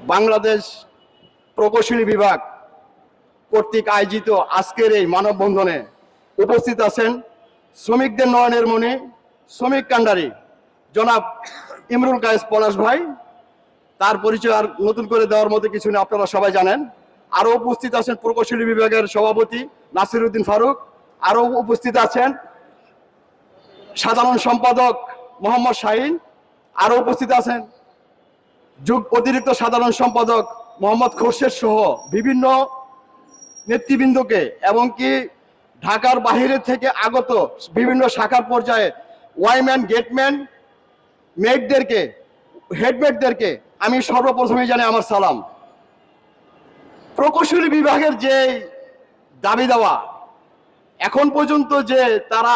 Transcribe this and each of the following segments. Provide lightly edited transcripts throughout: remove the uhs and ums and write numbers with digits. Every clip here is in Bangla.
বাংলাদেশ প্রকৌশলী বিভাগ কর্তৃক আয়োজিত আজকের এই মানববন্ধনে উপস্থিত আছেন শ্রমিকদের নয়নের মণি, শ্রমিক কান্ডারি জনাব ইমরুল কায়েস পলাশ ভাই। তার পরিচয় আর নতুন করে দেওয়ার মতো কিছু নেই, আপনারা সবাই জানেন। আরও উপস্থিত আছেন প্রকৌশলী বিভাগের সভাপতি নাসির উদ্দিন ফারুক। আরও উপস্থিত আছেন সাধারণ সম্পাদক মোহাম্মদ শাহিন। আরও উপস্থিত আছেন অতিরিক্ত সাধারণ সম্পাদক মোহাম্মদ খোরশেদ সহ বিভিন্ন নেতৃবৃন্দকে, এবং কি ঢাকার বাহিরে থেকে আগত বিভিন্ন শাখার পর্যায়ে ওয়াইম্যান, গেটম্যান, মেটদেরকে, হেডমেটদেরকে আমি সর্বপ্রথমে জানাই আমার সালাম। প্রকৌশলী বিভাগের যে দাবি দেওয়া, এখন পর্যন্ত যে তারা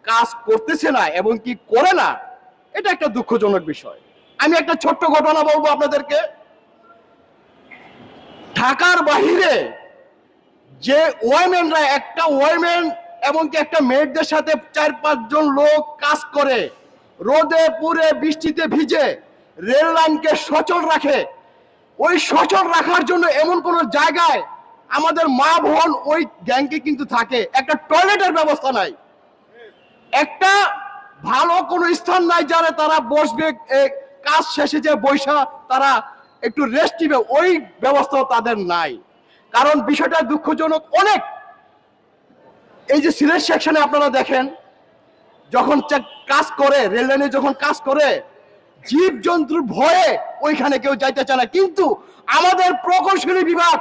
কাজ করতেছে না এবং কি করে না, এটা একটা দুঃখজনক বিষয়। আমি একটা ছোট্ট ঘটনা বলবো আপনাদেরকে। ঢাকার বাহিরে যে ওয়াইম্যানরা, একটা ওয়াইম্যান এবং কি একটা মেয়েদের সাথে 4-5 জন লোক কাজ করে, রোদে পুড়ে বৃষ্টিতে ভিজে রেল লাইনকে সচল রাখে। ওই সচল রাখার জন্য এমন কোন জায়গায় আমাদের মা বোন ওই গ্যাংকে কিন্তু থাকে, একটা টয়লেটের ব্যবস্থা নাই, একটা ভালো কোনো স্থান নাই যারা তারা বসবে, কাজ শেষে যে বৈশা তারা একটু রেস্ট নিবে, ওই ব্যবস্থাও তাদের নাই। কারণ বিষয়টা দুঃখজনক অনেক। এই যে সিলেট সেকশনে আপনারা দেখেন, যখন কাজ করে রেল লাইনে, যখন কাজ করে জীব জন্তুর ভয়ে ওইখানে কেউ যাইতে চায় না, কিন্তু আমাদের প্রকৌশলী বিভাগ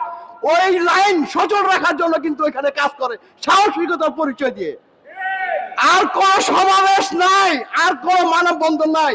ওই লাইন সচল রাখার জন্য কিন্তু ওইখানে কাজ করে সাহসিকতার পরিচয় দিয়ে। আর কোন সমাবেশ নাই, আর কোন মানববন্ধন নাই,